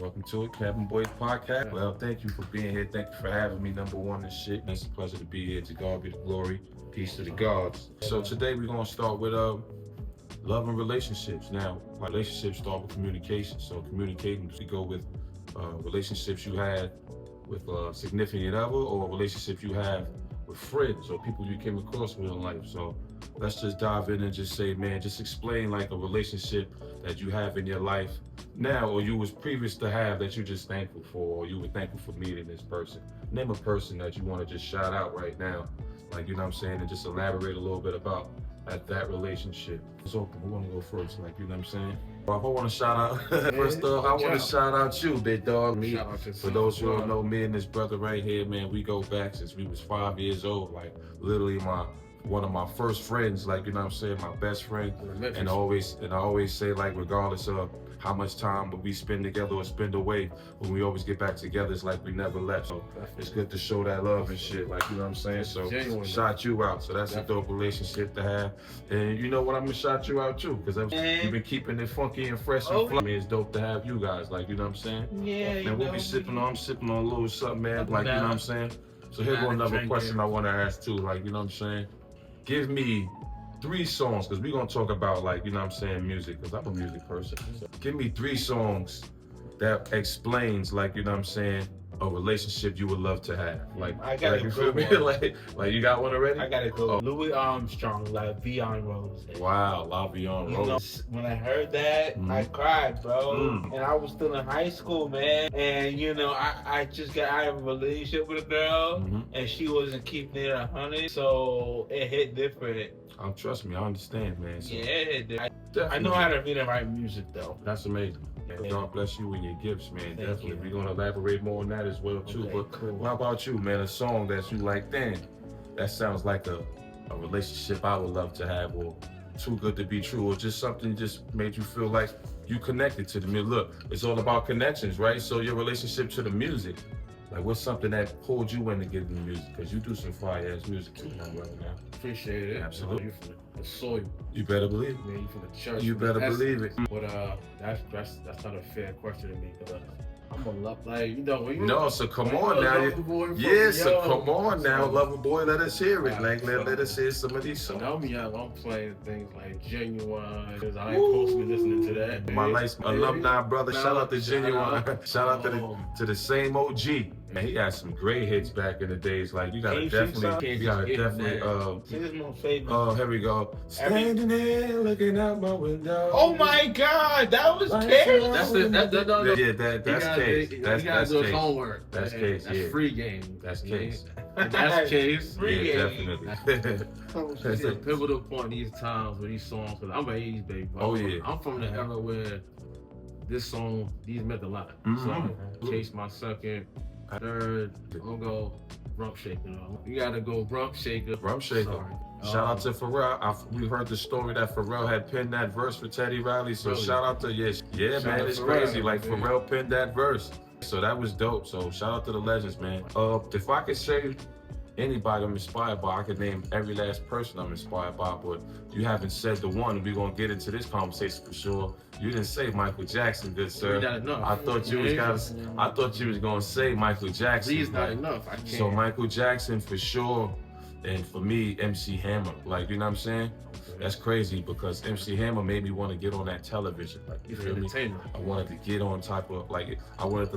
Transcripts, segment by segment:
Welcome to it, Cabin Boyz Podcast. Well, thank you for being here. Thank you for having me, number one and shit. It's a pleasure to be here. To God be the glory. Peace to the gods. So today we're going to start with love and relationships. Now, relationships start with communication. So communicating, we go with relationships you had with a significant other or relationships you have with friends or people you came across with in life. So let's just dive in and just say, man, just explain like a relationship that you have in your life now or you was previous to have that you're just thankful for or you were thankful for meeting this person. Name a person that you want to just shout out right now, like, you know what I'm saying, and just elaborate a little bit about that relationship. It's open. We want to go first, like, you know what I'm saying? Well, if I want to shout out, first off, I want to shout out you, big dog. Me, for those who don't know, me and this brother right here, man, we go back since we was 5 years old, like literally one of my first friends, like, you know what I'm saying, my best friend. And I always say, like, regardless of how much time we spend together or spend away, when we always get back together, it's like we never left. So it's good to show that love and shit, like, you know what I'm saying? So shout you out. So that's a dope relationship to have. And you know what, I'm gonna shout you out too, because you've been keeping it funky and fresh and fly. I mean, it's dope to have you guys, like, you know what I'm saying? Yeah, man, we'll be sipping on, I'm sipping on a little something, man, like, you know what I'm saying? So here's another question I want to ask too, like, you know what I'm saying? Give me 3 songs, because we're going to talk about, like, you know what I'm saying, music, because I'm a music person. So give me 3 songs that explains, like, you know what I'm saying, a relationship you would love to have. Like, I got like, you feel me? like, you got one already? I got to go. Louis Armstrong, like Beyond Rose. Wow, La Beyond Rose. When I heard that, I cried, bro. And I was still in high school, man. And, you know, I just got out of a relationship with a girl, and she wasn't keeping it 100, so it hit different. Trust me, I understand, man. So yeah, it hit different. I know how to read and write music, though. That's amazing. God bless you and your gifts, man. Definitely. We're going to elaborate more on that as well, too. Okay, but cool. How about you, man? A song that you like, damn, that sounds like a relationship I would love to have, or too good to be true, or just something just made you feel like you connected to the music. Look, it's all about connections, right? So your relationship to the music, like, what's something that pulled you in to get in the music? Because you do some fire-ass music too, man, right now. Appreciate it. Absolutely. You from the soil. You better believe it. Man, you from the church. You better believe it. But that's not a fair question to me, because I'm a love, like, you know. No, so come on now. So come on now, lover boy, let us hear it. Like, let us hear some of these songs. Know me, I'm playing things like Genuine, because I ain't supposed to be listening to that. My nice alumni brother, shout out to Genuine. Shout out to the same OG. Man, he had some great hits back in the days. Like, you gotta definitely. This is my favorite. Here we go. Standing there looking out my window. Oh my God, that was Case. That's Case. That's Case. Homework. That's Case. That's free game. That's Case. That's Case. Free game. Definitely. It's a pivotal point these times with these songs, because I'm an 80s baby. I'm from the era where this song, these meant a lot. So, Case my second. Third, I'm gonna go Rump Shaker. You gotta go Rump Shaker. Rump Shaker. Shout out to Pharrell. We heard the story that Pharrell had penned that verse for Teddy Riley. So shout out to man, it's crazy. Like, Pharrell penned that verse. So that was dope. So shout out to the legends, man. If I could say anybody I'm inspired by, I could name every last person I'm inspired by, but you haven't said the one. We're gonna get into this conversation for sure. You didn't say Michael Jackson, good sir. I thought you was gonna say Michael Jackson. Please, not enough. I can't. So Michael Jackson for sure, and for me, MC Hammer. Like, you know what I'm saying? That's crazy, because MC Hammer made me want to get on that television. Like, you feel me? I wanted to get on type of, like, I wanted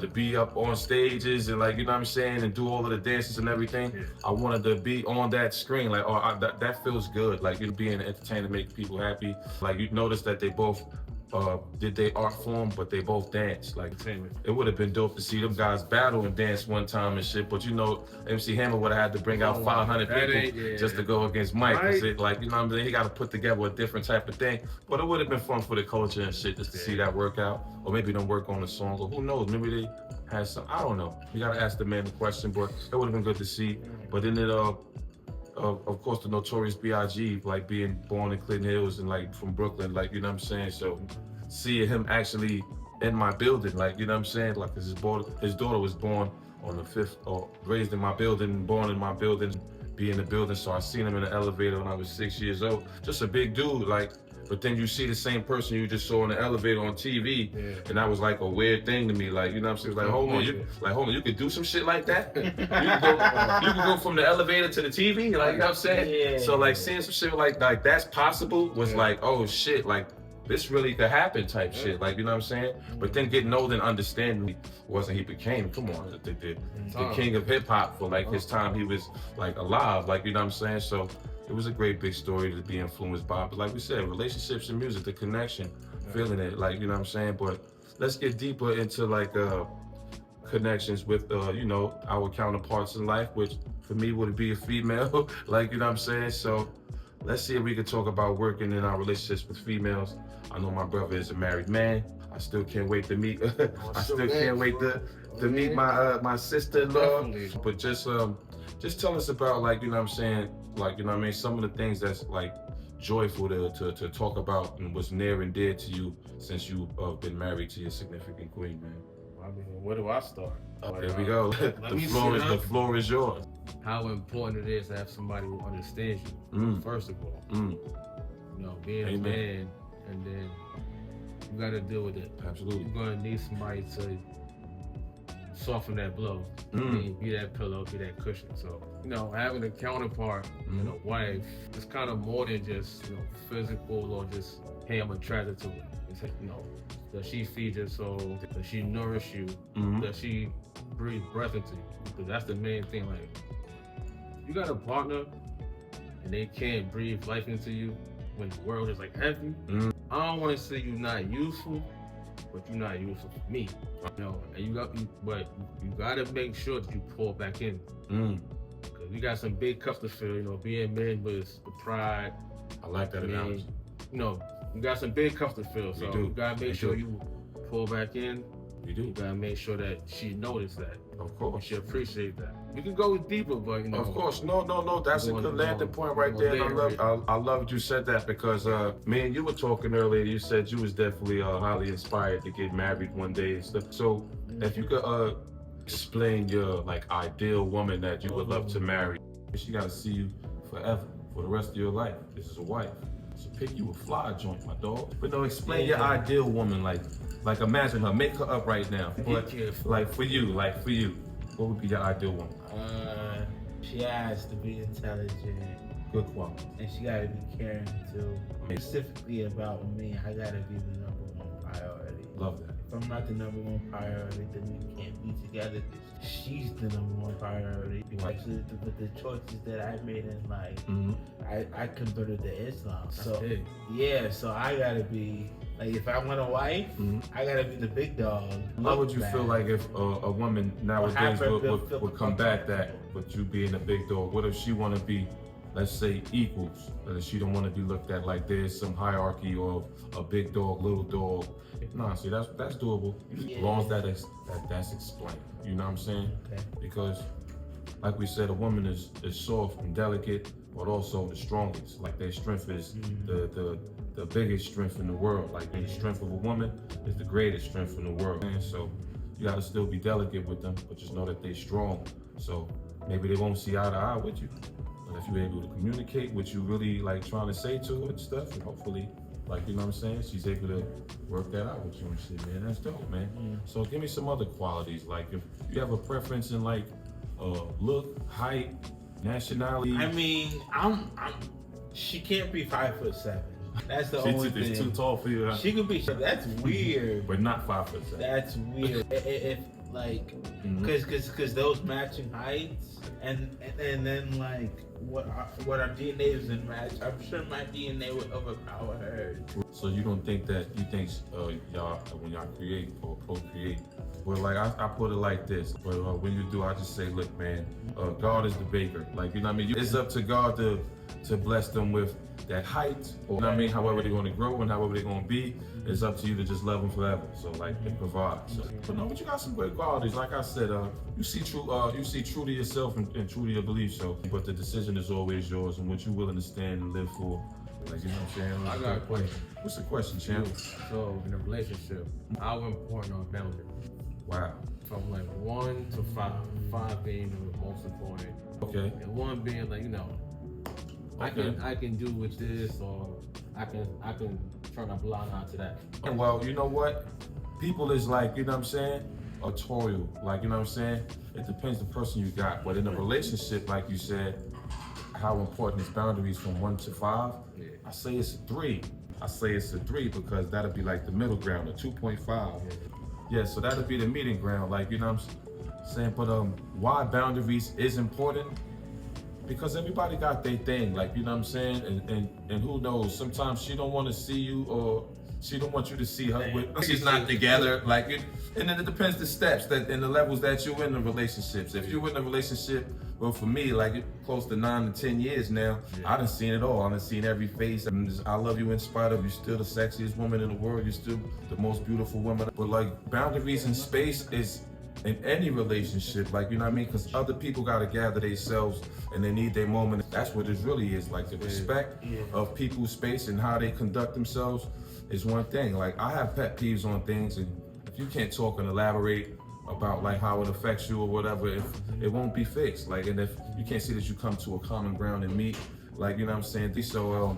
to be up on stages and, like, you know what I'm saying, and do all of the dances and everything. I wanted to be on that screen, like, that feels good. Like, you being an entertainer, make people happy. Like, you notice that they both did their art form, but they both danced. Like, it would have been dope to see them guys battle and dance one time and shit, but you know, MC Hammer would have had to bring out 500 people just to go against Mike. Like, you know what I'm saying, he got to put together a different type of thing, but it would have been fun for the culture and shit just to see that work out, or maybe them work on the song, or who knows, maybe they had some, I don't know. You got to ask the man the question, but it would have been good to see. But then of course, the Notorious B.I.G., like, being born in Clinton Hills and, like, from Brooklyn, like, you know what I'm saying? So seeing him actually in my building, like, you know what I'm saying? Like, his daughter was born on the 5th, or raised in my building, born in my building, be in the building. So I seen him in the elevator when I was 6 years old. Just a big dude, like, But then you see the same person you just saw in the elevator on TV, and that was like a weird thing to me. Like, you know what I'm saying? Like, hold on, you could do some shit like that? You can go from the elevator to the TV, like, you know what I'm saying? So like seeing some shit like that's possible was like, oh shit, like this really could happen type shit, like, you know what I'm saying? But then getting older and understanding he became, come on, the king of hip hop for like his time he was like alive, like, you know what I'm saying? So it was a great big story to be influenced by. But like we said, relationships and music, the connection, feeling it, like, you know what I'm saying? But let's get deeper into like connections with you know, our counterparts in life, which for me would be a female, like, you know what I'm saying? So let's see if we can talk about working in our relationships with females. I know my brother is a married man. I still can't wait to meet. I still can't wait to meet my sister-in-law. But just tell us about, like, you know what I'm saying, like, you know what I mean, some of the things that's like joyful to talk about and what's near and dear to you since you've been married to your significant queen, man. I mean, where do I start? There we go. The floor is yours. How important it is to have somebody who understands you, first of all. You know, being a man, and then you got to deal with it. Absolutely. You're going to need somebody to soften that blow. Be that pillow, be that cushion. So, you know, having a counterpart and a wife, it's kind of more than just, you know, physical or just, hey, I'm attracted to it. It's, you know, does she feed your soul? Does she nourish you? Does she breathe breath into you? Because that's the main thing. Like, you got a partner and they can't breathe life into you when the world is like heavy. I don't want to say you're not useful, but you're not useful for me. You know, and but you gotta make sure that you pour back in. Because we got some big cups to fill. You know, being men was the pride. I like that analogy. You know, you got some big cups to fill, so you gotta make sure you pull back in. You do. You gotta make sure that she noticed that. Of course. She appreciate that. We can go deeper, but, you know. Of course. No. That's a good landing point right there. And I love you said that because me and you were talking earlier. You said you was definitely highly inspired to get married one day and stuff. So if you could explain your like ideal woman that you would love to marry, she gotta see you forever, for the rest of your life. This is a wife. So pick you a fly joint, my dog. But no, explain your ideal woman, like imagine her, make her up right now. But like for you, what would be your ideal woman? She has to be intelligent. Good quality. And she gotta be caring too. Specifically about me, I gotta be the #1 priority. Love that. If I'm not the #1 priority, then we can't be together. She's the #1 priority. Actually, with the choices that I made in life, I converted to Islam. So yeah, so I gotta be like, if I want a wife, I gotta be the big dog. How would you feel like if a woman nowadays would come back that with you being a big dog? What if she want to be, let's say, equals? She don't want to be looked at like there's some hierarchy of a big dog, little dog. Nah, see, that's doable. As long as that's explained. You know what I'm saying? Okay. Because, like we said, a woman is soft and delicate, but also the strongest. Like their strength is the biggest strength in the world. Like the strength of a woman is the greatest strength in the world. And so you gotta still be delicate with them, but just know that they're strong. So maybe they won't see eye to eye with you. But if you're able to communicate what you really like trying to say to her and stuff, and hopefully, like, you know what I'm saying, she's able to work that out with you and shit, man. That's dope, man. So give me some other qualities. Like if you have a preference in like look, height, nationality. I mean, she can't be 5'7". That's the only thing. It's too tall for you. Huh? She could be. That's weird. But not 5'7". That's weird. If like, cause those matching heights, and then like what our DNA is in match. I'm sure my DNA would overpower hers. So you don't think that y'all when y'all create or procreate? Well, like I put it like this, but when you do, I just say, look, man, God is the baker. Like, you know what I mean? It's up to God to bless them with that height, or, you know what I mean? However they're going to grow and however they're going to be, it's up to you to just love them forever. So like, it provides. So, but no, but you got some great qualities. Like I said, you see true to yourself and true to your beliefs. So, but the decision is always yours and what you're willing to stand and live for. Like, you know what I'm saying? I got a question. What's the question, champ? So in a relationship, how important are boundaries? Wow. From like 1 to 5, 5 being the most important. Okay. And 1 being like, you know, Okay. I can do with this, or I can turn a blind eye to that. And well, you know what? People is like, you know what I'm saying, autorial. Like, you know what I'm saying? It depends the person you got. But in a relationship, like you said, how important is boundaries from 1 to 5? Yeah. I say it's a 3. I say it's a 3 because that'll be like the middle ground, a 2.5. Yeah, so that'll be the meeting ground. Like, you know what I'm saying? But why boundaries is important? Because everybody got their thing, like, you know what I'm saying? And who knows, sometimes she don't want to see you, or she don't want you to see her with, she's not together, like it. And then it depends the steps that and the levels that you're in the relationships. If you're in a relationship, well, for me, like close to 9 to 10 years now, I done seen it all. I done seen every face. I love you in spite of, you're still the sexiest woman in the world. You're still the most beautiful woman. But like boundaries and space is in any relationship, like, you know what I mean? Because other people got to gather themselves and they need their moment. That's what it really is. Like the respect of people's space and how they conduct themselves is one thing. Like I have pet peeves on things, and if you can't talk and elaborate about like how it affects you or whatever, if it won't be fixed. Like, and if you can't see that you come to a common ground and meet, like, you know what I'm saying? So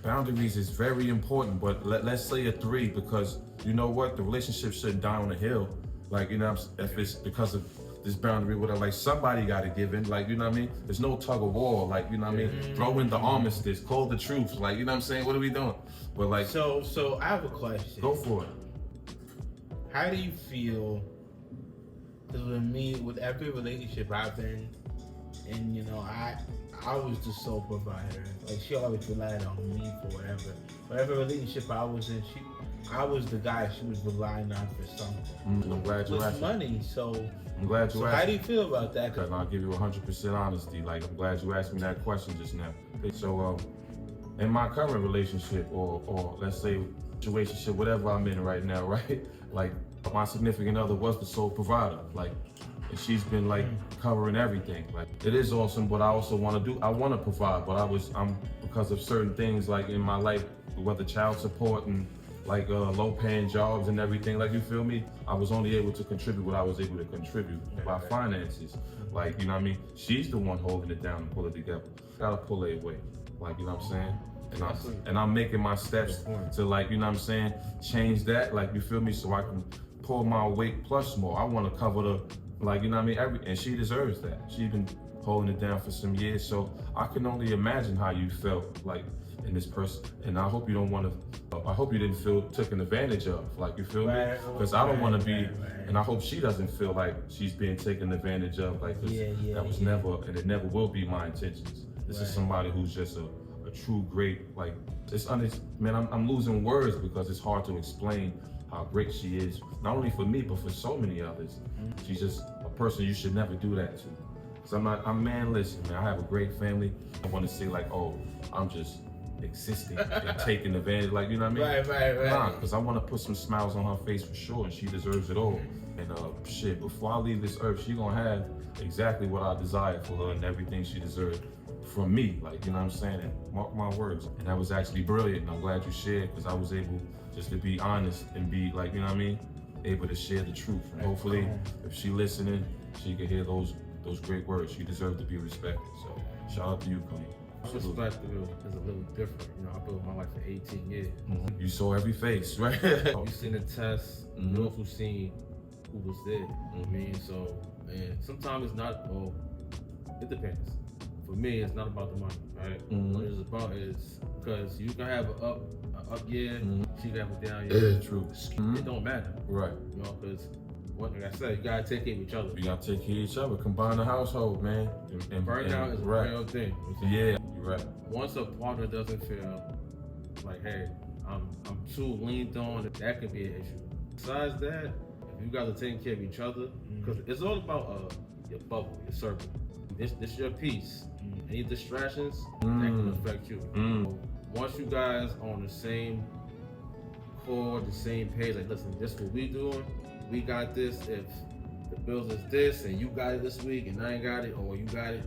boundaries is very important, but let's say a 3, because you know what? The relationship shouldn't die on the hill. Like, you know, if it's because of this boundary, whatever, like somebody got to give in, like, you know what I mean? There's no tug of war, like, you know what I mean? Throw in the armistice, call the troops, like, you know what I'm saying? What are we doing? But like, so I have a question. Go for it. How do you feel? Because with every relationship I've been in, you know, I was the sole provider. Like she always relied on me for whatever. Whatever relationship I was in, I was the guy she was relying on for something. I'm glad you asked. With money, so I'm glad you asked. How do you feel about that? Because I'll give you 100% honesty. Like, I'm glad you asked me that question just now. So, in my current relationship, or let's say situationship, whatever I'm in right now, right? Like, my significant other was the sole provider. Like, and she's been like covering everything. Like, it is awesome, but I also want to provide. But I'm because of certain things like in my life, whether child support and like low-paying jobs and everything, like, you feel me? I was only able to contribute what I was able to contribute by finances. Like, you know what I mean? She's the one holding it down and pull it together. Gotta pull it away. Like, you know what I'm saying? And I'm making my steps to, like, you know what I'm saying, change that, like, you feel me? So I can pull my weight plus more. I want to cover the, like, you know what I mean? And she deserves that. She's been holding it down for some years. So I can only imagine how you felt, like, in this person. And I hope you don't want to, I hope you didn't feel taken advantage of, like, you feel me? Because I don't want to be, and I hope she doesn't feel like she's being taken advantage of, like, that was never, and it never will be my intentions. This is somebody who's just a true great, like, man, I'm losing words because it's hard to explain how great she is, not only for me, but for so many others. She's just a person you should never do that to. Because listen, man, I have a great family. I want to say, like, oh, I'm just existing and taking advantage, like, you know what I mean? Right. Nah, because I want to put some smiles on her face for sure, and she deserves it all. And shit, before I leave this earth, she gonna have exactly what I desire for her and everything she deserves from me, like, you know what I'm saying? And mark my words. And that was actually brilliant, and I'm glad you shared, because I was able just to be honest and be, like, you know what I mean, able to share the truth. And hopefully, if she listening, she can hear those great words. She deserves to be respected. So shout out to you, Kareem. Perspective is a little different. You know, I built my life for 18 years. You saw every face, right? You seen the test. You also seen who was there. You know what I mean? So, and sometimes it's not, well, it depends. For me, it's not about the money, right? What it's about is, because you can have an up year, she can have a down year. Yeah, true. It don't matter. Right. You know, because, like I said, you gotta take care of each other. You gotta take care of each other. Combine the household, man. And burnout is a real thing. Yeah, you're right. Once a partner doesn't feel like, hey, I'm too leaned on, that could be an issue. Besides that, if you guys are taking care of each other, because it's all about your bubble, your circle. This your piece. Any distractions, that can affect you. Once you guys are on the same chord, the same page, like, listen, this is what we doing. We got this. If the bills is this and you got it this week and I ain't got it, or you got it,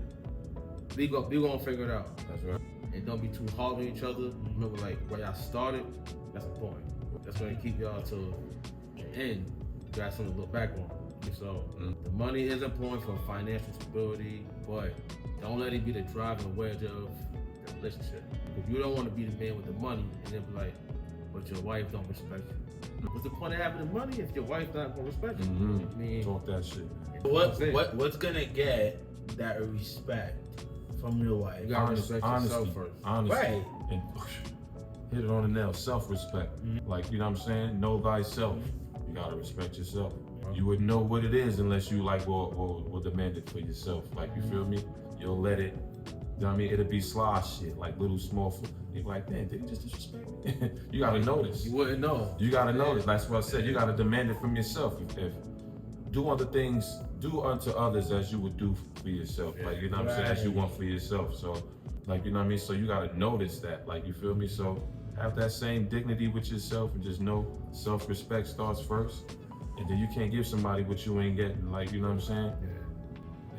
we gonna figure it out. That's right. And don't be too hard on each other. Remember, like, where y'all started, that's the point. That's gonna keep y'all to the end. You got something to look back on. So the money is important for financial stability, but Don't let it be the driving wedge of the relationship. If you don't want to be the man with the money, and then be like, but your wife don't respect you. What's the point of having the money if your wife not gonna respect you? Mm-hmm. I mean, talk that shit. What's gonna get that respect from your wife? You gotta respect yourself first. Honesty. Right. And hit it on the nail. Self-respect. Mm-hmm. Like, you know what I'm saying? Know thyself. You gotta respect yourself. You wouldn't know what it is unless you like will demand it for yourself. Like, you feel me? You'll let it. You know what I mean? It'll be slosh shit, like little small. You're like, man, did he just disrespect me? You gotta notice. You wouldn't know. You gotta notice. That's what I said. You gotta demand it from yourself. If do other things, do unto others as you would do for yourself. Like, you know what I'm saying? As you want for yourself. So, like, you know what I mean? So you gotta notice that. Like, you feel me? So have that same dignity with yourself and just know self-respect starts first. And then you can't give somebody what you ain't getting. Like, you know what I'm saying?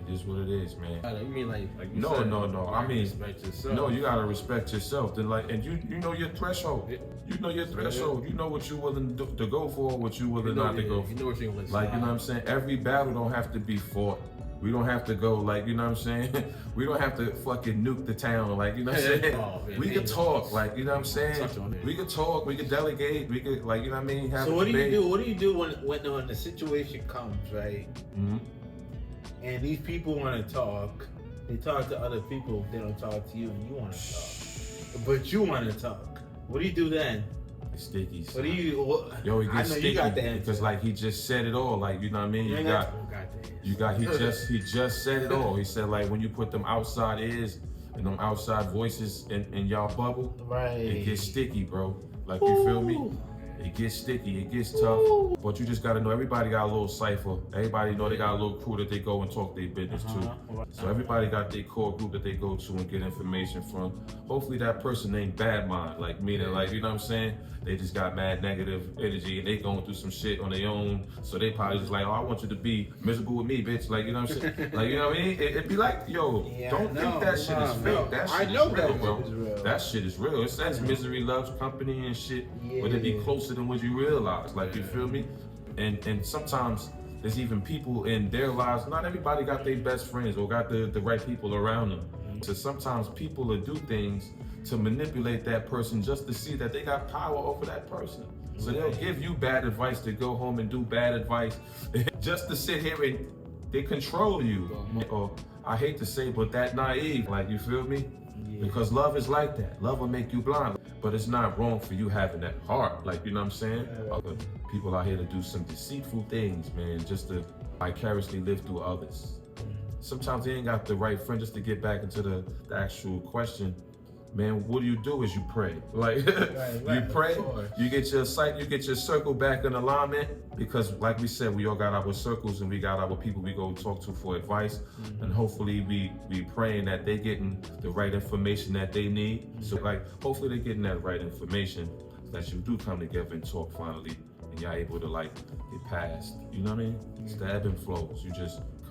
It is what it is, man. You mean like you no, said, no. I mean, respect yourself. No, you gotta respect yourself. Then, like, and you know your threshold. You know your threshold. You know what you're willing to go for, what you're willing not to go for. You know what you're willing to like, you know what I'm saying? Every battle don't have to be fought. We don't have to go, like, you know what I'm saying? We don't have to fucking nuke the town, like, you know what I'm saying? We could talk, like, you know what I'm saying? We could talk, we could delegate, we could, like, you know what I mean? So what do you do? What do you do when the situation comes, right? Mm-hmm. And these people want to talk. They talk to other people. They don't talk to you, and you want to talk. But you want to talk. What do you do then? It's sticky. What do you? Yo, he gets I know sticky you got the answer. because, like, he just said it all. Like, you know what I mean? He just said it all. He said, like, when you put them outside ears and them outside voices in y'all bubble, right? It gets sticky, bro. Like, you feel me? It gets sticky, it gets tough, but you just gotta know everybody got a little cipher. Everybody know they got a little crew that they go and talk their business to. So everybody got their core group that they go to and get information from. Hopefully that person ain't bad mind, like meaning, like, you know what I'm saying? They just got mad negative energy and they going through some shit on their own. So they probably just like, oh, I want you to be miserable with me, bitch. Like, you know what I'm saying? Like, you know what I mean? It'd be like, yo, don't think that shit is fake. That shit is real, bro. That shit is real. It says misery loves company and shit, but it be closer than what you realize. Like, you feel me? And sometimes there's even people in their lives, not everybody got their best friends or got the right people around them. So sometimes people will do things to manipulate that person just to see that they got power over that person. So they'll give you bad advice to go home and do bad advice just to sit here and they control you. Or I hate to say, but that naive, like, you feel me? Because love is like that. Love will make you blind. But it's not wrong for you having that heart. Like, you know what I'm saying? People out here to do some deceitful things, man, just to vicariously live through others. Sometimes they ain't got the right friend. Just to get back into the actual question, man, what you do is you pray. Like, you pray, you get your circle back in alignment, because like we said, we all got our circles and we got our people we go talk to for advice. And hopefully we praying that they getting the right information that they need. So, like, hopefully they getting that right information that you do come together and talk finally, and y'all able to, like, get past. You know what I mean? It's the ebb and flows.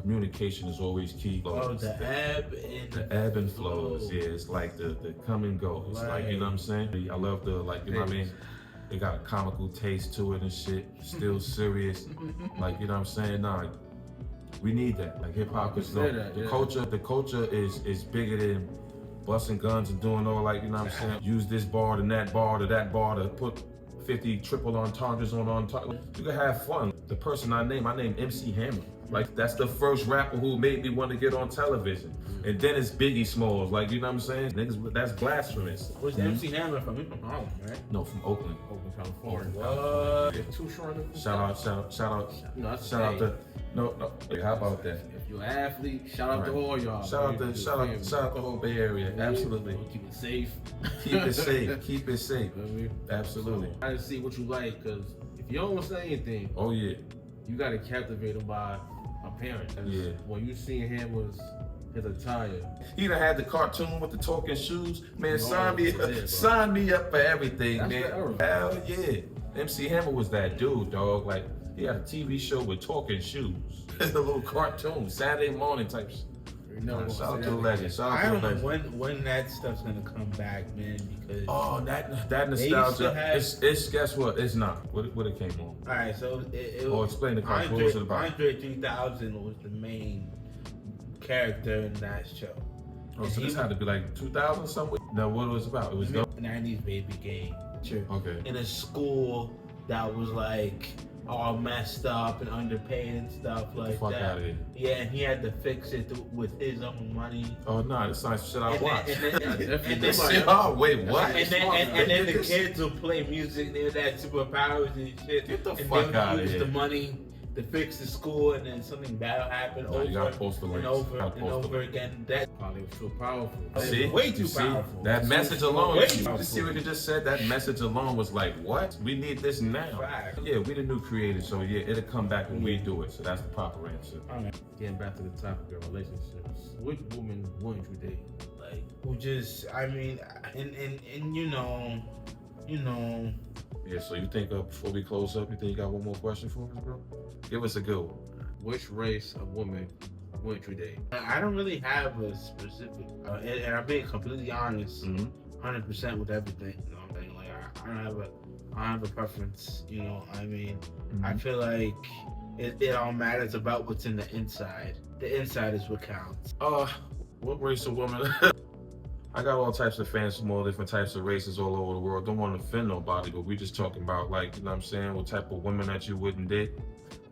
Communication is always key. The ebb and flows. Yeah, it's like the come and go. It's like, you know what I'm saying? I love the, like, you know what I mean? They got a comical taste to it and shit. Still serious. Like, you know what I'm saying? Nah, we need that. Like, hip hop is the culture is bigger than busting guns and doing all, like, you know what I'm saying? Use this bar to that bar to put 50 triple entendres on top. You can have fun. The person I name MC Hammer. Like, that's the first rapper who made me want to get on television. And then it's Biggie Smalls, like, you know what I'm saying? Niggas, that's blasphemous. Where's MC Hammer from? He's from Harlem, right? No, from Oakland, California. What? Too short. Shout out to no. Hey, how about that? If you're an athlete, shout out to all y'all. Shout out the whole Bay Area. Absolutely. Keep it safe. Keep it safe. Absolutely. Try to see what you like, because if you don't say anything, oh yeah, you got to captivate them by a parent. Yeah. When you seen him was his attire. He done had the cartoon with the talking shoes. Man, sign me up for everything, man. Hell yeah. MC Hammer was that dude, dog. Like, he had a TV show with talking shoes. A little cartoon, Saturday morning type shit. Shout out to the legend. I don't know when that stuff's gonna come back, man. Because that nostalgia. It's guess what? It's not. What it came on. All right, so explain the cartoon. What was it about? Andre 3000 was the main character in that show. Oh, so this had to be like 2000 something? Now, what it was about? It was dope. 90s baby gang. Sure. Okay. In a school that was like all messed up and underpaid and stuff like fuck that. Out of here. Yeah, and he had to fix it with his own money. Oh no, that's not shit I watch. Wait, what? And then the kids will play music. They had superpowers and shit. Get the fuck out of here. The money to fix the school, and then something bad happened over and over again. That probably was so powerful. See, way too powerful. That message alone. You see what you just said? That message alone was like, what? We need this now. Fact. Yeah, we the new creators, so yeah, it'll come back when we do it. So that's the proper answer. Right. Getting back to the topic of relationships, which woman wouldn't you date? Like, who just? I mean, and you know. Yeah, so you think before we close up, you think you got one more question for us, bro? Give us a good one. Which race of woman wouldn't you date? I don't really have a specific, and I'm being completely honest, 100% with everything. You know what I'm saying? Like, I don't have a preference. You know, I mean, I feel like it all matters about what's in the inside. The inside is what counts. What race of woman? I got all types of fans from all different types of races all over the world. Don't want to offend nobody, but we just talking about, like, you know what I'm saying, what type of women that you wouldn't date.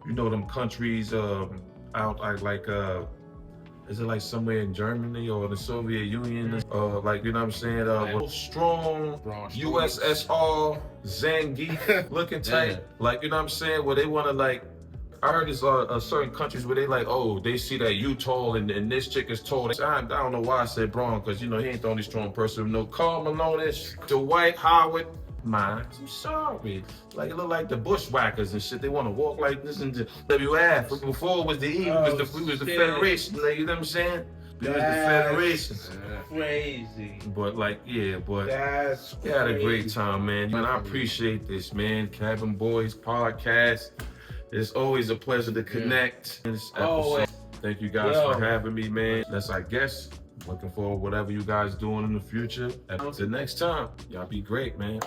You know them countries out like is it like somewhere in Germany or the Soviet Union? Like, you know what I'm saying? Strong USSR Zangief looking type. Like, you know what I'm saying? Where they want to, like, I heard there's certain countries where they like, oh, they see that you tall and this chick is tall. I don't know why I said Braun, because, you know, he ain't the only strong person. No, Karl Malone-ish, Dwight Howard. I'm sorry. Like, it look like the bushwhackers and shit. They want to walk like this and WF. Before it was the E, we was the Federation. Like, you know what I'm saying? We was the Federation. Crazy. But like, yeah, but that's we had a great time, man. And I appreciate this, man. Cabin Boyz Podcast. It's always a pleasure to connect in this episode. Thank you guys for having me, man. That's our guest. Looking forward to whatever you guys doing in the future. Until next time, y'all be great, man.